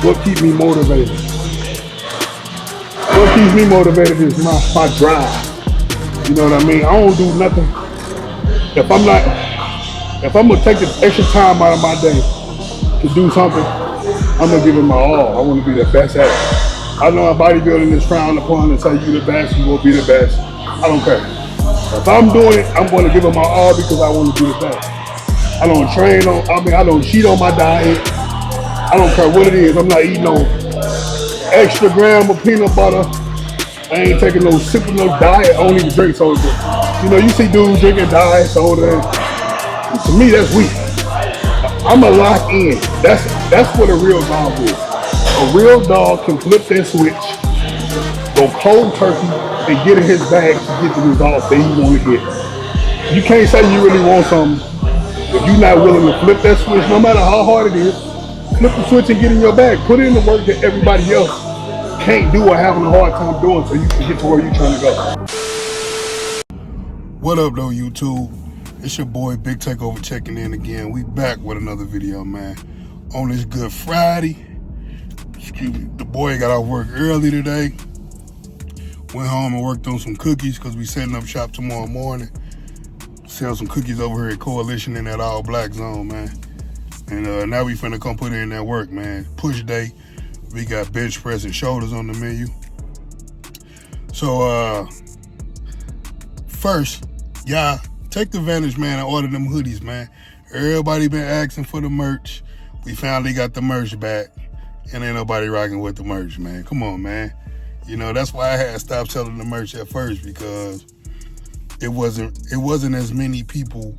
what keeps me motivated? What keeps me motivated is my drive. You know what I mean? I don't do nothing. If I'm gonna take the extra time out of my day to do something, I'm gonna give it my all. I want to be the best at it. I know bodybuilding is frowned upon and say you the best, you will be the best. I don't care. If I'm doing it, I'm going to give it my all because I want to be the best. I don't I don't cheat on my diet. I don't care what it is. I'm not eating no extra gram of peanut butter. I ain't taking no sipping no diet. I don't even drink soda. You know, you see dudes drinking diet soda. To me, that's weak. I'm a lock in. That's what a real dog is. A real dog can flip that switch, go cold turkey, and get in his bag to get the results that he want to get. You can't say you really want something if you're not willing to flip that switch, no matter how hard it is. Flip the switch and get in your bag. Put in the work that everybody else can't do or having a hard time doing so you can get to where you're trying to go. What up though, YouTube? It's your boy Big Takeover checking in again. We back with another video, man. On this Good Friday. Excuse me. The boy got off work early today. Went home and worked on some cookies because we setting up shop tomorrow morning. Sell some cookies over here at Coalition in that all black zone, man. And now we finna come put in that work, man. Push day. We got bench press and shoulders on the menu. So first, y'all take advantage, man, and order them hoodies, man. Everybody been asking for the merch. We finally got the merch back. And ain't nobody rocking with the merch, man. Come on, man. You know, that's why I had to stop selling the merch at first, because it wasn't as many people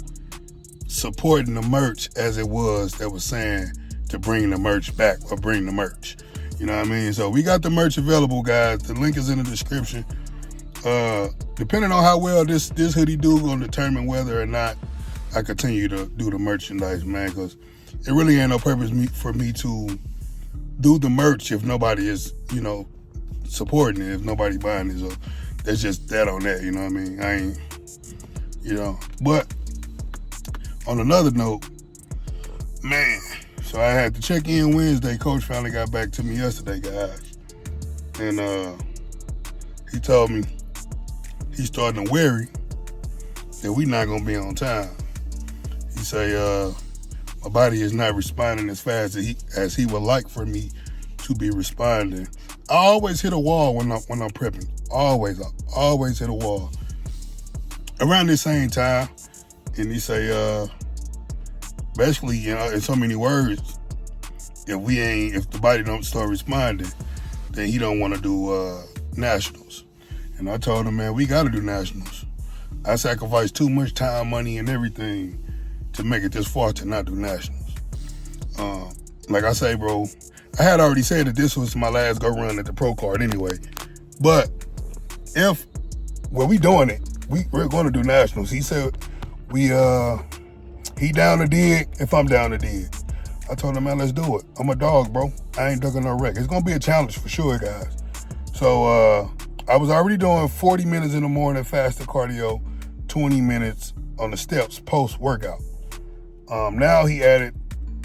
supporting the merch as it was that was saying to bring the merch back or bring the merch. You know what I mean? So we got the merch available, guys. The link is in the description. Depending on how well this hoodie do, gonna determine whether or not I continue to do the merchandise, man, because it really ain't no purpose for me to do the merch if nobody is, you know, supporting it, if nobody buying it. So that's just that on that, you know what I mean? I ain't, you know. But on another note, man, so I had to check in Wednesday. Coach finally got back to me yesterday, guys. And he told me he's starting to worry that we not gonna be on time. He say, my body is not responding as fast as he would like for me to be responding. I always hit a wall when I'm prepping. Always hit a wall. Around the same time, and he say, basically, you know, in so many words, if the body don't start responding, then he don't want to do nationals. And I told him, man, we got to do nationals. I sacrificed too much time, money, and everything to make it this far to not do nationals. Like I say, bro, I had already said that this was my last go run at the pro card anyway. But we doing it, we're going to do nationals. He said he down to dig if I'm down to dig. I told him, man, let's do it. I'm a dog, bro. I ain't ducking no wreck. It's gonna be a challenge for sure, guys. So I was already doing 40 minutes in the morning fasted cardio, 20 minutes on the steps post workout. Now he added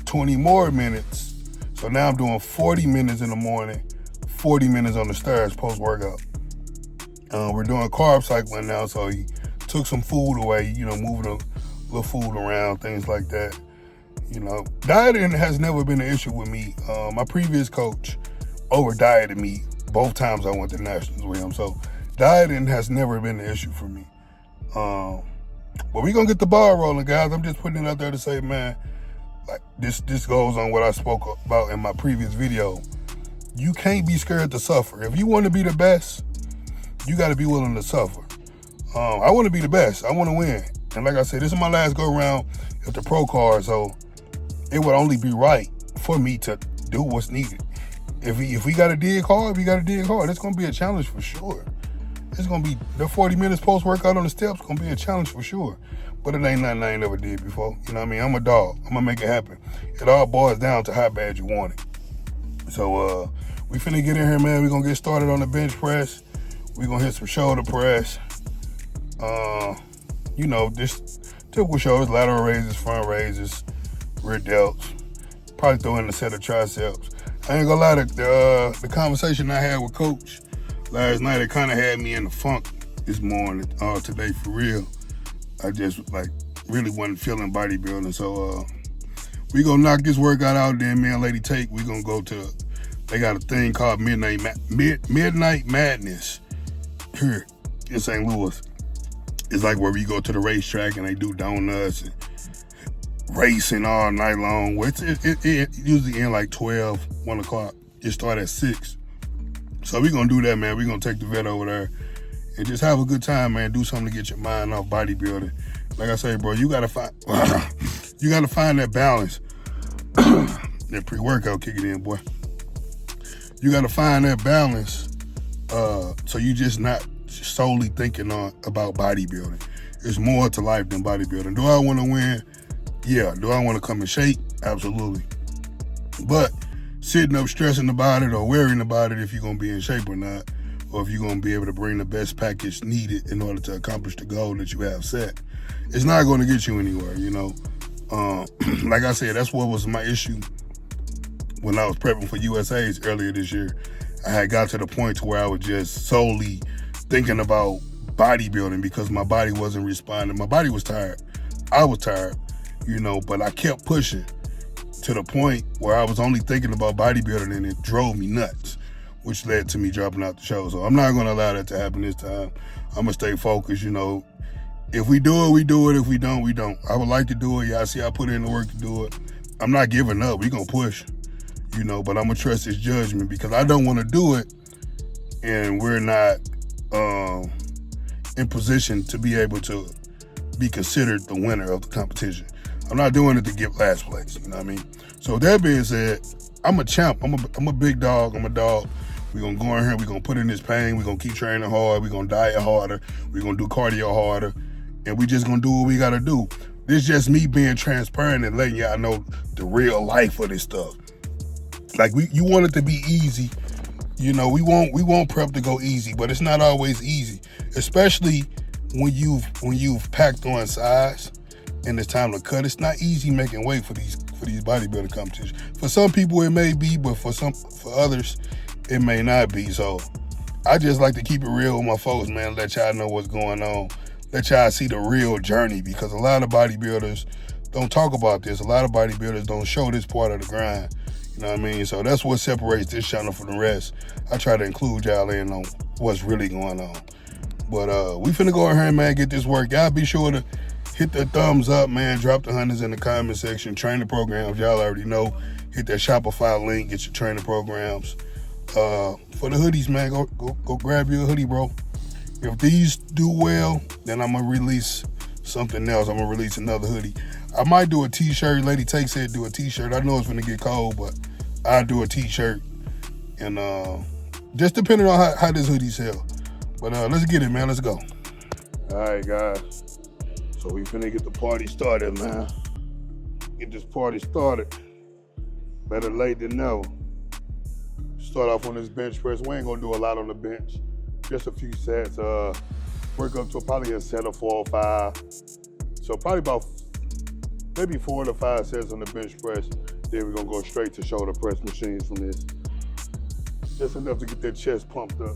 20 more minutes. So now I'm doing 40 minutes in the morning, 40 minutes on the stairs post workout. We're doing carb cycling now, so he took some food away, you know, moving a little food around, things like that. You know, dieting has never been an issue with me. My previous coach over-dieted me both times I went to nationals with him, so dieting has never been an issue for me. But we're gonna get the ball rolling, guys. I'm just putting it out there to say, man, like this goes on what I spoke about in my previous video. You can't be scared to suffer. If you want to be the best, you got to be willing to suffer. I want to be the best. I want to win. And like I said, this is my last go around at the pro card, so it would only be right for me to do what's needed. If we got to dig hard, we got to dig hard. It's going to be a challenge for sure. It's going to be the 40 minutes post-workout on the steps going to be a challenge for sure. But it ain't nothing I ain't never did before. You know what I mean? I'm a dog. I'm going to make it happen. It all boils down to how bad you want it. So we finna get in here, man. We're going to get started on the bench press. We're going to hit some shoulder press. You know, just typical shoulders, lateral raises, front raises, rear delts. Probably throw in a set of triceps. I ain't gonna lie, the conversation I had with Coach last night, it kind of had me in the funk this morning, today for real. I just like really wasn't feeling bodybuilding, so we gonna knock this workout out. Then me and Lady Take, we gonna go to. They got a thing called Midnight Madness here in St. Louis. It's like where we go to the racetrack and they do donuts and racing all night long. It usually end like 12, 1 o'clock. It start at 6. So we gonna do that, man. We gonna take the vet over there and just have a good time, man. Do something to get your mind off bodybuilding. Like I say, bro, you gotta find that balance. That pre-workout kicking in, boy. You gotta find that balance, so you just not solely thinking about bodybuilding. It's more to life than bodybuilding. Do I want to win? Yeah. Do I want to come in shape? Absolutely. But sitting up stressing about it or worrying about it if you're gonna be in shape or not, or if you're gonna be able to bring the best package needed in order to accomplish the goal that you have set, it's not gonna get you anywhere, you know. Like I said, that's what was my issue when I was prepping for USA's earlier this year. I had got to the point to where I was just solely thinking about bodybuilding because my body wasn't responding. My body was tired. I was tired, you know, but I kept pushing to the point where I was only thinking about bodybuilding and it drove me nuts, which led to me dropping out the show. So I'm not going to allow that to happen this time. I'm going to stay focused, you know. If we do it, we do it. If we don't, we don't. I would like to do it. Yeah, I see I put in the work to do it. I'm not giving up. We're going to push, you know, but I'm going to trust his judgment because I don't want to do it and we're not in position to be able to be considered the winner of the competition. I'm not doing it to get last place, you know what I mean? So with that being said, I'm a champ. I'm a big dog. I'm a dog. We're going to go in here. We're going to put in this pain. We're going to keep training hard. We're going to diet harder. We're going to do cardio harder. And we just going to do what we got to do. This is just me being transparent and letting y'all know the real life of this stuff. Like, you want it to be easy. You know, we want prep to go easy, but it's not always easy, especially when you've packed on size and it's time to cut. It's not easy making weight for these bodybuilding competitions. For some people it may be, but for others it may not be. So I just like to keep it real with my folks, man. Let y'all know what's going on. Let y'all see the real journey because a lot of bodybuilders don't talk about this. A lot of bodybuilders don't show this part of the grind. You know what I mean? So that's what separates this channel from the rest. I try to include y'all in on what's really going on. But we finna go in here, man, get this work. Y'all be sure to hit the thumbs up, man. Drop the hundreds in the comment section. Training programs, y'all already know. Hit that Shopify link, get your training programs. For the hoodies, man, go grab you a hoodie, bro. If these do well, then I'm gonna release something else. I'm gonna release another hoodie. I might do a t-shirt. Lady Take said do a t-shirt. I know it's gonna get cold, but I'll do a t-shirt. And just depending on how this hoodie sell. But let's get it, man. Let's go. All right, guys. So we finna get the party started, man. Get this party started. Better late than never. Start off on this bench press. We ain't gonna do a lot on the bench. Just a few sets. Work up to probably a set of 4 or 5. So probably about maybe 4 to 5 sets on the bench press. Then we're gonna go straight to shoulder press machines from this. Just enough to get that chest pumped up.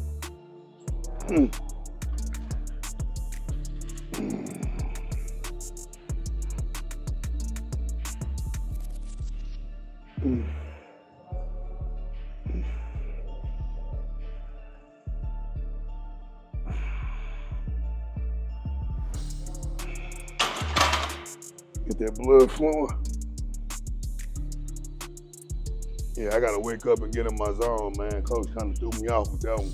Get that blood flowing. Yeah, I gotta wake up and get in my zone, man. Coach kind of threw me off with that one.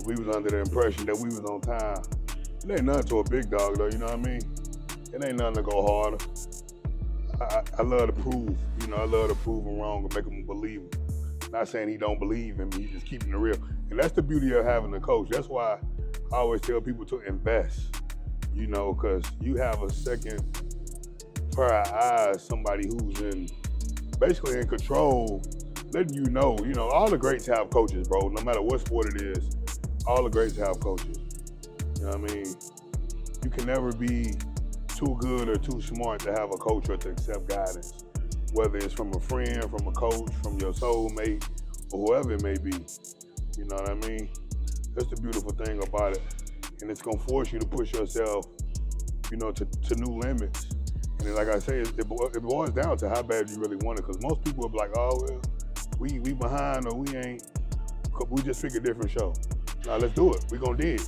We was under the impression that we was on time. It ain't nothing to a big dog though, you know what I mean? It ain't nothing to go harder. I love to prove, you know, I love to prove him wrong and make him believe him. Not saying he don't believe in me, he's just keeping it real. And that's the beauty of having a coach. That's why I always tell people to invest, you know, because you have a second pair of eyes, somebody who's basically in control, letting you know, all the greats have coaches, bro. No matter what sport it is, all the greats have coaches. You know what I mean? You can never be too good or too smart to have a coach or to accept guidance. whether it's from a friend, from a coach, from your soulmate, or whoever it may be. You know what I mean? That's the beautiful thing about it. And it's gonna force you to push yourself, you know, to new limits. And like I say, it boils down to how bad you really want it. Because most people will be like, oh, well, we behind, or we just pick a different show. Now let's do it. We gonna dig.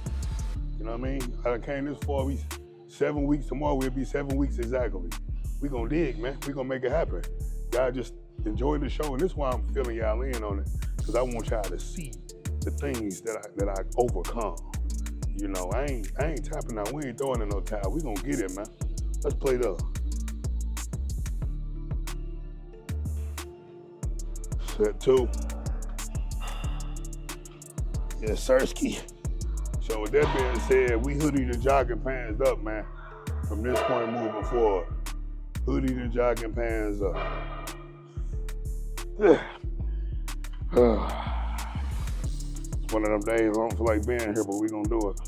You know what I mean? I done came this far. We 7 weeks. Tomorrow we'll be 7 weeks exactly. We gonna dig, man. We gonna make it happen. Y'all just enjoy the show, and this is why I'm feeling y'all in on it, because I want y'all to see the things that I overcome. You know, I ain't tapping out. We ain't throwing in no towel. We gonna get it, man. Let's play it up. Set 2. Yes, Sirski. So with that being said, we hoodie the jogging pants up, man. From this point moving forward. Hoodie the jogging pants up. It's one of them days I don't feel like being here, but we gonna do it.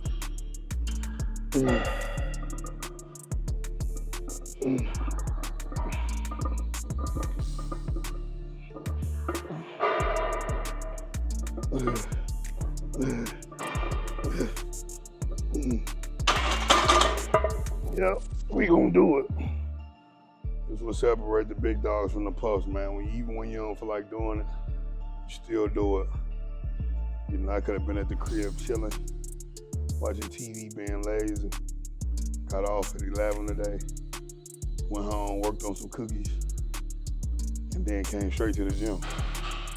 Yep, we gonna do it. This is what separates the big dogs from the pups, man. Even when you don't feel like doing it, you still do it. You know, I could have been at the crib chilling, watching TV, being lazy. Got off at 11 today. Went home, worked on some cookies, and then came straight to the gym.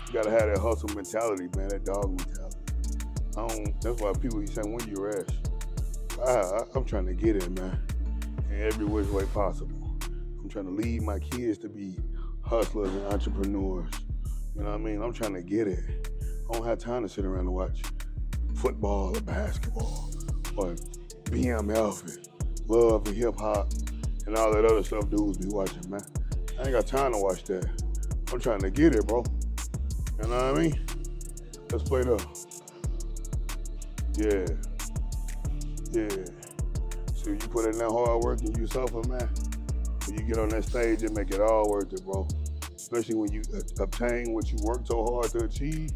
You gotta have that hustle mentality, man, that dog mentality. That's why people be saying, when you rest? I'm trying to get it, man, in every which way possible. I'm trying to lead my kids to be hustlers and entrepreneurs. You know what I mean? I'm trying to get it. I don't have time to sit around and watch football or basketball or BMF and love and hip hop and all that other stuff dudes be watching, man. I ain't got time to watch that. I'm trying to get it, bro. You know what I mean? Let's play it up. Yeah. So you put in that hard work and you suffer, man. When you get on that stage, it make it all worth it, bro. Especially when you obtain what you worked so hard to achieve,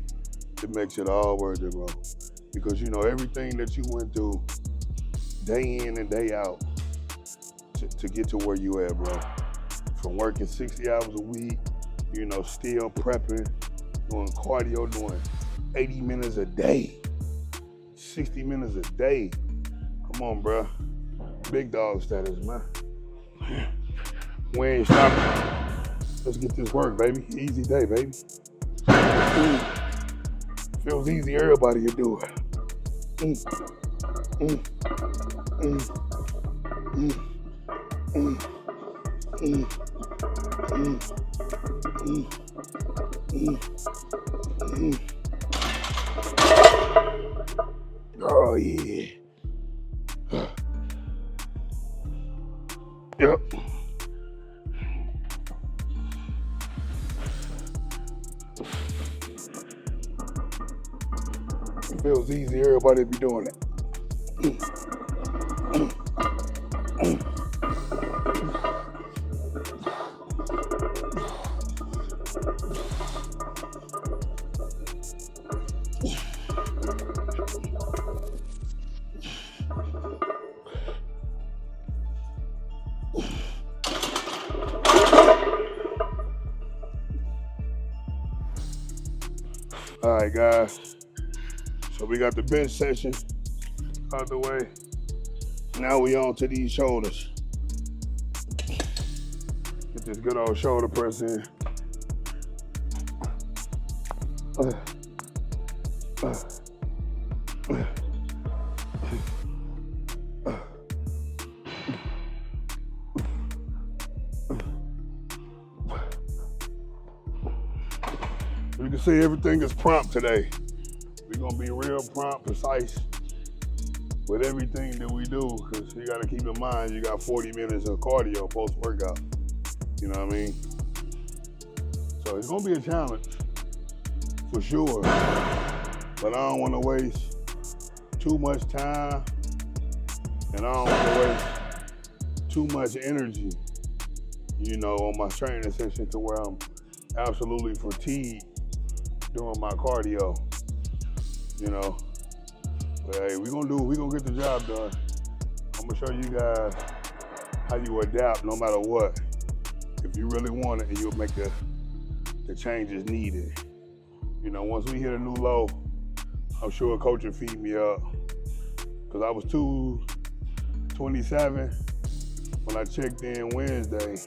it makes it all worth it, bro. Because you know everything that you went through day in and day out to get to where you at, bro. From working 60 hours a week, you know, still prepping, doing cardio, doing 80 minutes a day, 60 minutes a day. Come on, bro. Big dog status, man. We ain't stopping. Let's get this work, baby. Easy day, baby. Feels easy, everybody can do it. Oh, yeah. Yep. It feels easy, everybody be doing it. All right, guys. So we got the bench session out the way. Now we on to these shoulders. Get this good old shoulder press in. You can see everything is prompt today. We're gonna be real prompt, precise with everything that we do, because you gotta keep in mind you got 40 minutes of cardio post-workout. You know what I mean? So it's gonna be a challenge, for sure. But I don't wanna waste too much time, and I don't wanna waste too much energy you know, on my training session to where I'm absolutely fatigued doing my cardio, you know. But hey, we gonna get the job done. I'm gonna show you guys how you adapt no matter what. If you really want it, and you'll make the changes needed. You know, once we hit a new low, I'm sure coach will feed me up. Cause I was 227 when I checked in Wednesday.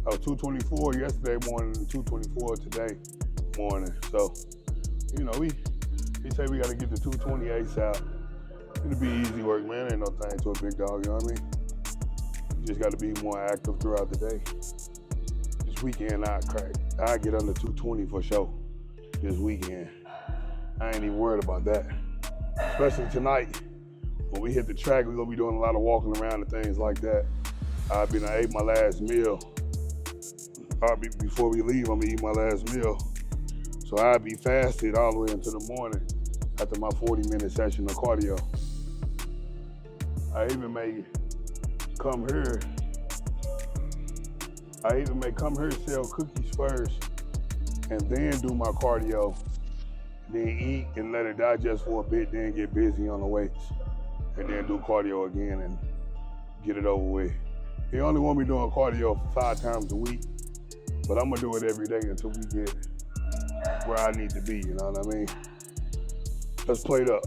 I was 224 yesterday morning and 224 today morning. So, you know, he say we gotta get the 228 out. It'll be easy work, man. Ain't no thing to a big dog, you know what I mean? You just gotta be more active throughout the day. This weekend I get under 220 for sure. This weekend. I ain't even worried about that. Especially tonight, when we hit the track, we're gonna be doing a lot of walking around and things like that. I ate my last meal. Before we leave, I'm gonna eat my last meal. So I'll be fasted all the way into the morning after my 40-minute session of cardio. I even may come here sell cookies first and then do my cardio, then eat and let it digest for a bit, then get busy on the weights, and then do cardio again and get it over with. He only want me doing cardio 5 times a week, but I'm gonna do it every day until we get where I need to be, you know what I mean? Let's play it up.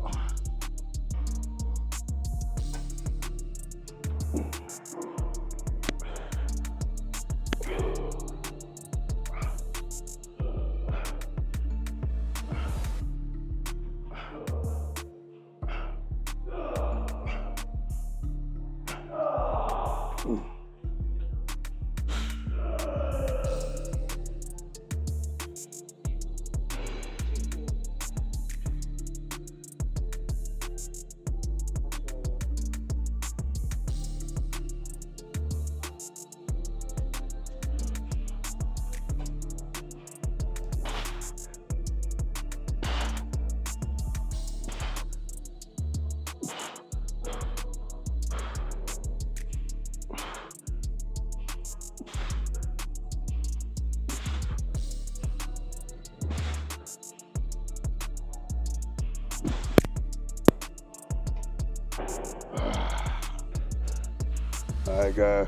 All right, guys.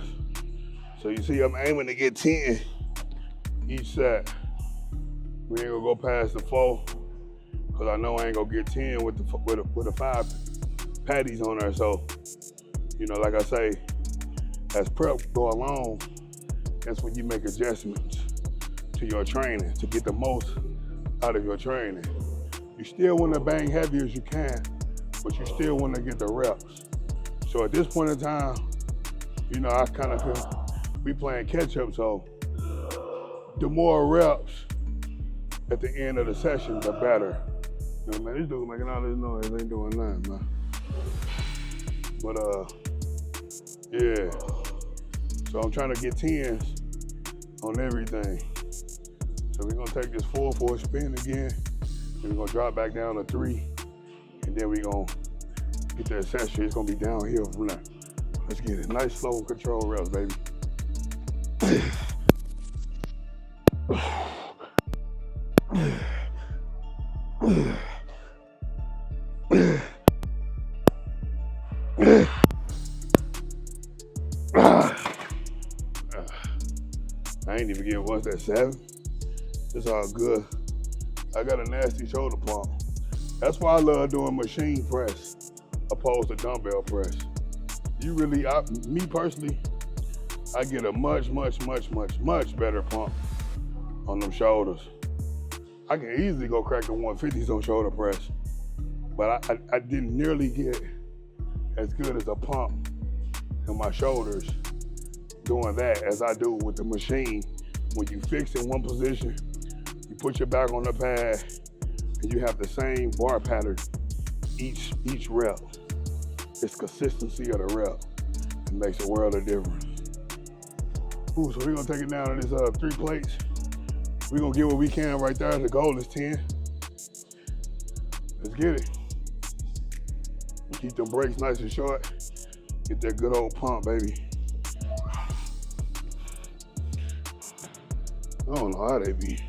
So you see, I'm aiming to get 10 each set. We ain't gonna go past the 4, cause I know I ain't gonna get 10 with the 5 patties on there. So, you know, like I say, as prep go along, that's when you make adjustments to your training to get the most out of your training. You still want to bang heavy as you can, but you still want to get the reps. So at this point in time, you know, I kind of be playing catch up. So the more reps at the end of the session, the better. You know, man, this dude making all this noise ain't doing nothing, man. But yeah. So I'm trying to get 10s on everything. So we're gonna take this 4 for a spin again. Then we're gonna drop back down to 3, and then we're gonna get the accessory. It's gonna be downhill from there. Let's get it. Nice, slow, control reps, baby. I ain't even getting what's that, 7? It's all good. I got a nasty shoulder pump. That's why I love doing machine press opposed to dumbbell press. You really, me personally, I get a much better pump on them shoulders. I can easily go crack the 150s on shoulder press, but I didn't nearly get as good as a pump in my shoulders doing that as I do with the machine. When you fix in one position, you put your back on the pad, and you have the same bar pattern each rep. It's consistency of the rep. It makes a world of difference. Ooh, so we're gonna take it down to this 3 plates. We're gonna get what we can right there. The goal is 10. Let's get it. Keep them brakes nice and short. Get that good old pump, baby. I don't know how they be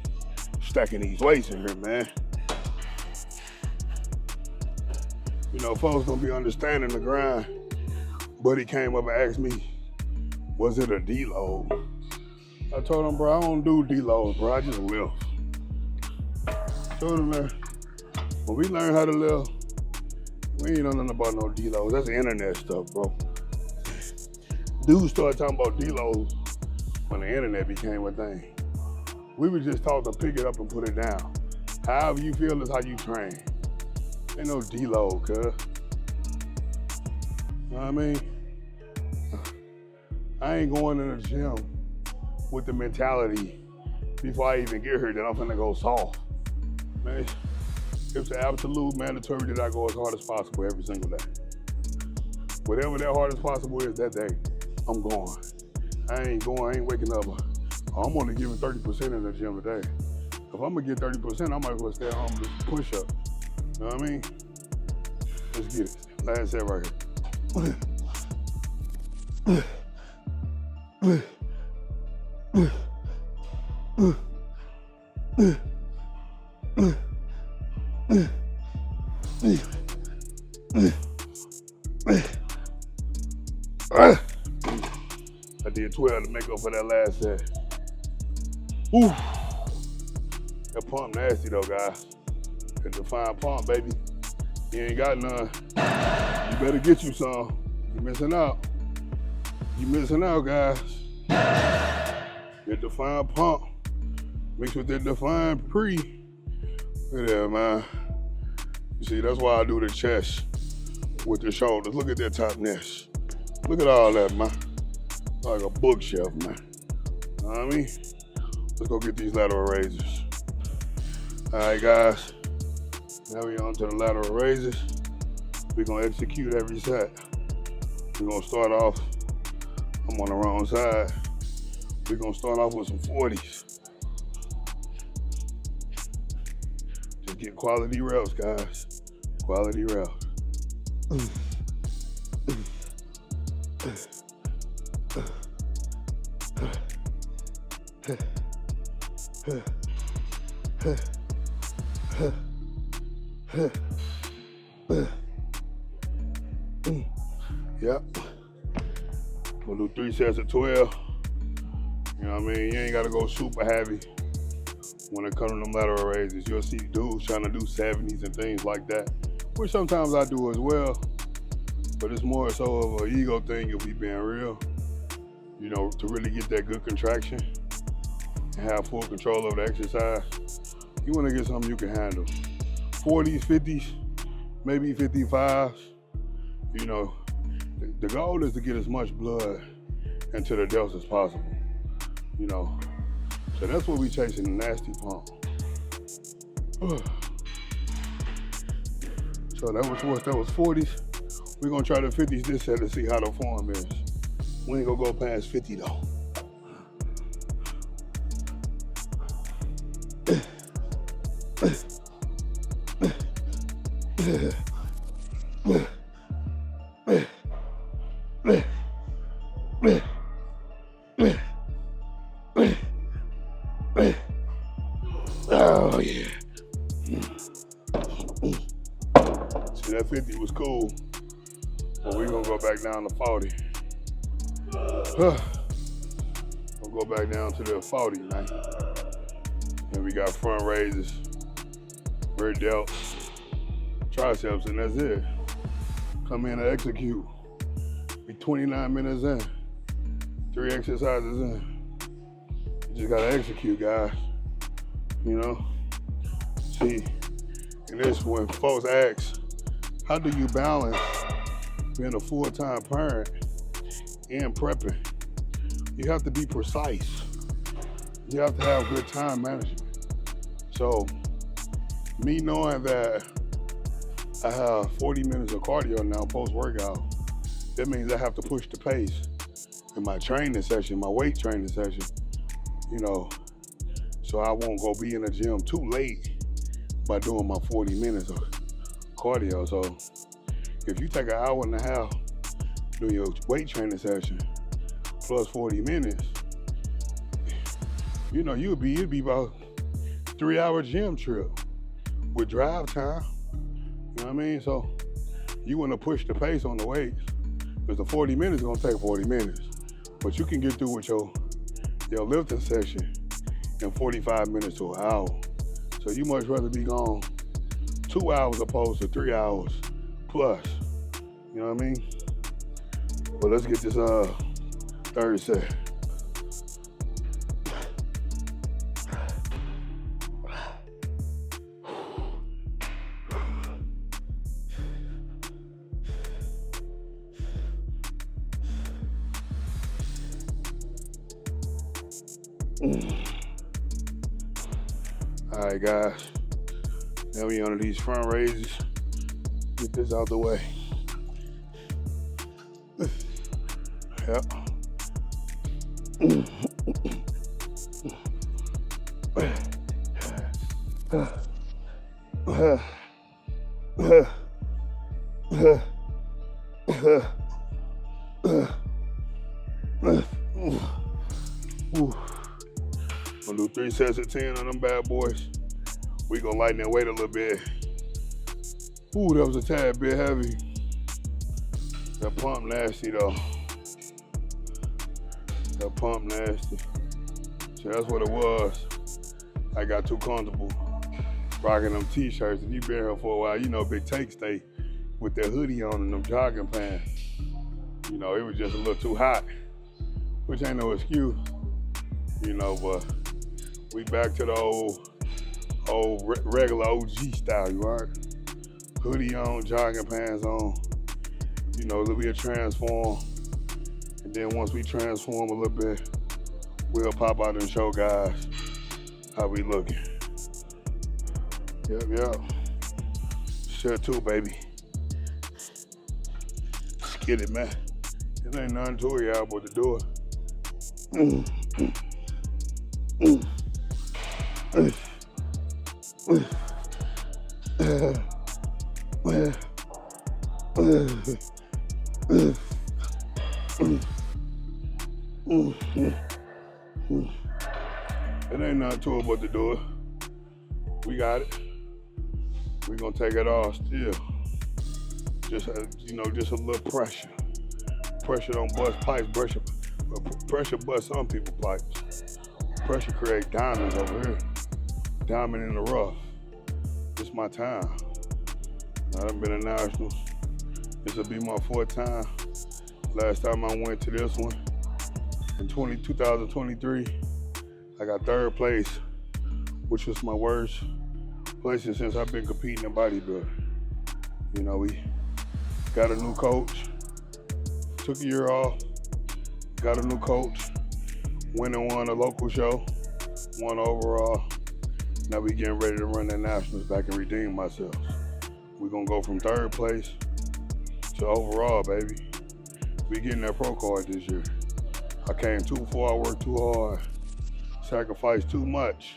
stacking these weights in here, man. You know, folks gonna be understanding the grind. Buddy came up and asked me, was it a deload? I told him, bro, I don't do deloads, bro. I just lift. Told him, man, when we learn how to lift, we ain't know nothing about no deloads. That's the internet stuff, bro. Dudes started talking about deloads when the internet became a thing. We were just taught to pick it up and put it down. However you feel is how you train. Ain't no deload, cuz. You know what I mean? I ain't going in the gym with the mentality before I even get here that I'm finna go soft. Man, it's an absolute mandatory that I go as hard as possible every single day. Whatever that hard as possible is that day, I'm going. I ain't waking up. I'm only giving 30% in the gym today. If I'm gonna get 30%, I might as well stay at home and just push up. You know what I mean? Let's get it. Last set right here. I did 12 to make up for that last set. Woo. That pump nasty though, guys. That defined pump, baby. You ain't got none. You better get you some. You missing out. You missing out, guys. That defined pump mixed with that defined pre. Look at that, man. You see, that's why I do the chest with the shoulders. Look at that top nest. Look at all that, man. Like a bookshelf, man. You know what I mean? Let's go get these lateral raises. All right, guys. Now we on to the lateral raises. We're gonna execute every set. We're gonna start off, I'm on the wrong side. We're gonna start off with some 40s. Just get quality reps, guys. Quality reps. Yep. We'll do 3 sets of 12. You know what I mean? You ain't gotta go super heavy when it comes to them lateral raises. You'll see dudes trying to do 70s and things like that, which sometimes I do as well. But it's more so of an ego thing if we being real. You know, to really get that good contraction and have full control of the exercise, you wanna get something you can handle. 40s, 50s, maybe 55s. You know, the goal is to get as much blood into the delts as possible. You know, so that's what we chasing, the nasty pump. So that was 40s. We're gonna try the 50s this set to see how the form is. We ain't gonna go past 50 though. Oh yeah. See, that 50 was cool, but we're gonna go back down to 40. We'll go back down to the 40, man. And we got front raises, rear delts, triceps, and that's it. Come in and execute. Be 29 minutes in, 3 exercises in. You just gotta execute, guys. You know? See, and this when folks ask, how do you balance being a full-time parent and prepping? You have to be precise. You have to have good time management. So, me knowing that I have 40 minutes of cardio now post-workout, that means I have to push the pace in my training session, my weight training session, you know, so I won't go be in the gym too late by doing my 40 minutes of cardio. So if you take an hour and a half doing your weight training session plus 40 minutes, you know, it'd be about 3-hour gym trip with drive time. You know what I mean? So you want to push the pace on the weights, because the 40 minutes is gonna take 40 minutes. But you can get through with your lifting session in 45 minutes to an hour. So you much rather be gone 2 hours opposed to 3 hours plus. You know what I mean? Well, let's get this third set. All right, guys. Now we under these front raises. Get this out the way. Yep. Gonna do 3 sets of 10 on them bad boys. We gonna lighten that weight a little bit. Ooh, that was a tad bit heavy. That pump nasty though. That pump nasty. So that's what it was. I got too comfortable rocking them t-shirts. If you've been here for a while, you know Big Take stay with that hoodie on and them jogging pants. You know, it was just a little too hot, which ain't no excuse. You know, but we back to the old regular OG style, you right? Hoodie on, jogging pants on. You know, it'll be a transform. And then once we transform a little bit, we'll pop out and show guys how we looking. Yep. Set 2, baby. Let's get it, man. It ain't nothing to y'all but to do it. It ain't nothing to it but to do it. We got it. We gonna take it off still. Just just a little pressure. Pressure don't bust pipes. Pressure bust some people's pipes. Pressure create diamonds over here. Diamond in the rough. It's my time. I done been in nationals. This will be my 4th time. Last time I went to this one in 2023, I got 3rd place, which was my worst place since I've been competing in bodybuilding. You know, we got a new coach, took a year off, got a new coach, went and won a local show, won overall. Now we getting ready to run that nationals back and redeem ourselves. We're gonna go from 3rd place to overall, baby. We getting that pro card this year. I came too far, I worked too hard, sacrificed too much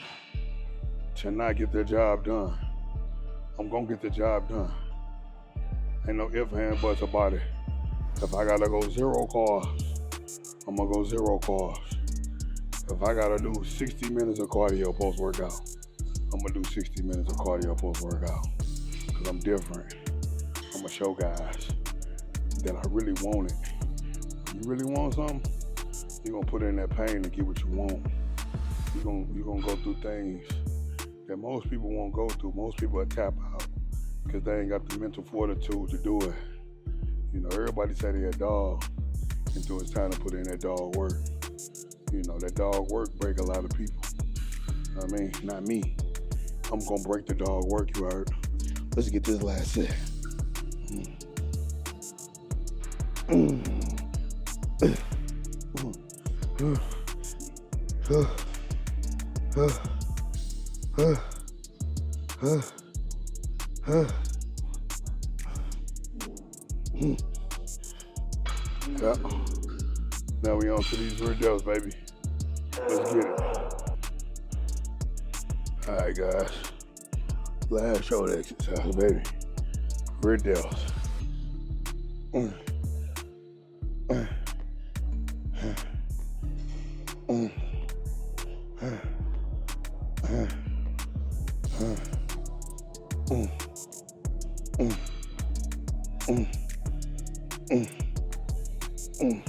to not get the job done. I'm gonna get the job done. Ain't no ifs, ands, buts about it. If I gotta go 0 carbs, I'm gonna go 0 carbs. If I gotta do 60 minutes of cardio post-workout, I'm gonna do 60 minutes of cardio post-workout. Cause I'm different. I'm gonna show guys that I really want it. You really want something? You're gonna put in that pain to get what you want. You're gonna go through things that most people won't go through. Most people will tap out because they ain't got the mental fortitude to do it. You know, everybody say they a dog until it's time to put in that dog work. You know, that dog work break a lot of people. You know what I mean? Not me. I'm gonna break the dog work, you heard. Let's get this last set. Yeah. Now we on to these rear baby. Let's get it. All right, guys. Last shoulder exercise, baby. Rear delts. Mm. Mm. Mm. Mm. Mm.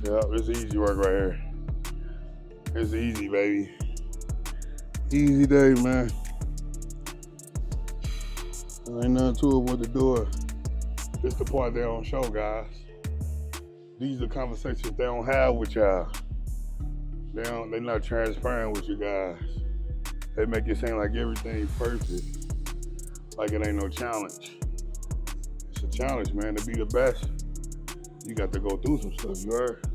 Yeah, it's easy work right here. It's easy, baby. Easy day, man. There ain't nothing to it but to do it. This the part they don't show, guys. These are conversations they don't have with y'all. They're not transparent with you guys. They make it seem like everything's perfect, like it ain't no challenge. It's a challenge, man. To be the best, you got to go through some stuff, you heard?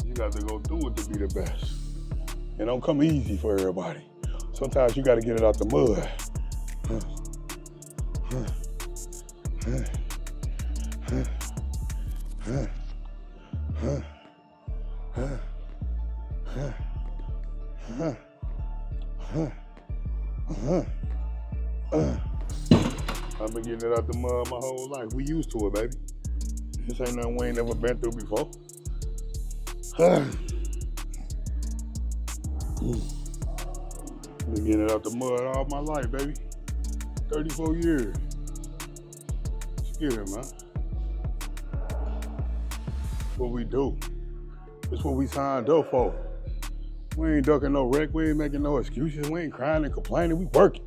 You got to go through it to be the best. It don't come easy for everybody. Sometimes you got to get it out the mud. I've been getting it out the mud my whole life. We used to it, baby. This ain't nothing we ain't never been through before. Been getting it out the mud all my life, baby. 34 years. Let's get it, man. That's what we do. That's what we signed up for. We ain't ducking no wreck. We ain't making no excuses. We ain't crying and complaining. We working.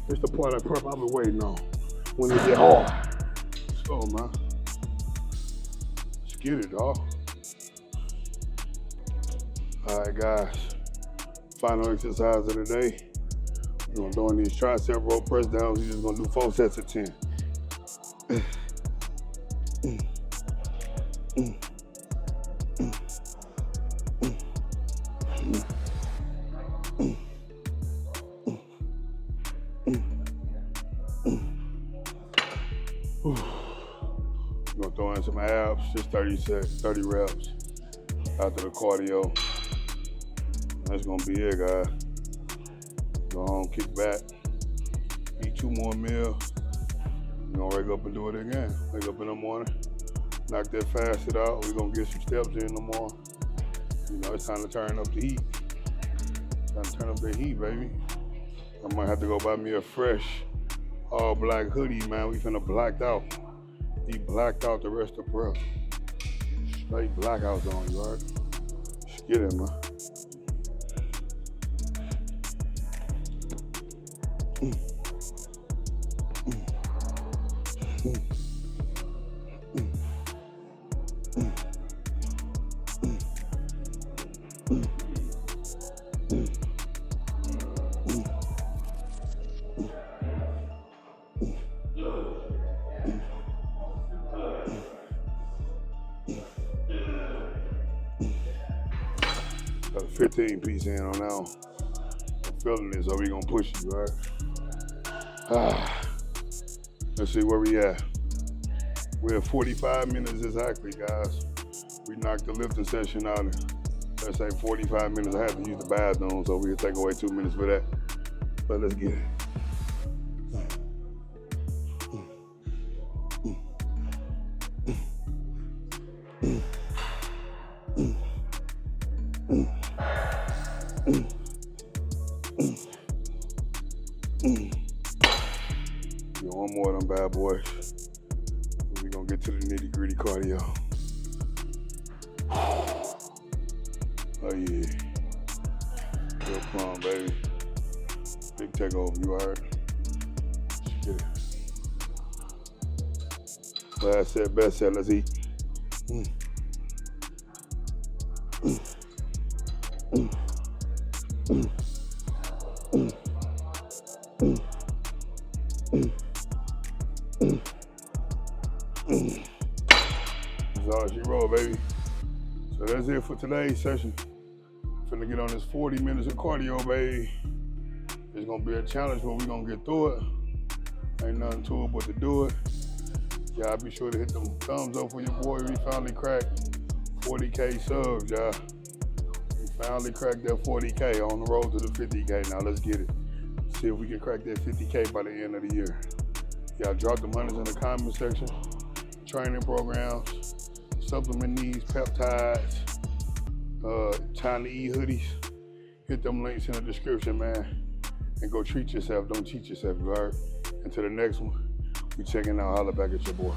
It's the part of prep I've been waiting on. When it get hard. Let's go, man. Let's get it, dog. All right, guys. Final exercise of the day. We're gonna do these tricep row press downs. We're just gonna do 4 sets of 10. We're gonna throw in some abs, just 30 sets, 30 reps after the cardio. That's gonna be it, guys. Go on, kick back, eat 2 more meals. We're gonna wake up and do it again. Wake up in the morning, knock that fasted out. We're gonna get some steps in the morning. You know, it's time to turn up the heat. Time to turn up the heat, baby. I might have to go buy me a fresh all black hoodie, man. We finna blacked out. He blacked out the rest of prep. Straight blackouts on you, right? Just get it, man. Got a 15-piece in on now. I'm feeling it, so we gonna push you, right? Let's see where we at. We're at 45 minutes exactly, guys. We knocked the lifting session out in, let's say 45 minutes. I had to use the bathroom, so we'll take away 2 minutes for that. But let's get it. One more of them bad boys. We're gonna get to the nitty-gritty cardio. Oh yeah. Good plum, baby. Big takeover, you heard? Let's get it. Last set, best set, let's eat. That's all she wrote, baby. So that's it for today's session. Finna get on this 40 minutes of cardio, baby. It's gonna be a challenge, but we're gonna get through it. Ain't nothing to it but to do it. Y'all be sure to hit them thumbs up for your boy. We finally cracked 40K subs, y'all. We Finally cracked that 40K, on the road to the 50K. Now let's get it. See if we can crack that 50K by the end of the year. Y'all drop them hundreds in the comment section. Training programs, supplement needs, peptides, time to eat hoodies. Hit them links in the description, man. And go treat yourself. Don't cheat yourself, you heard? Until the next one, we checking out. Holla back at your boy.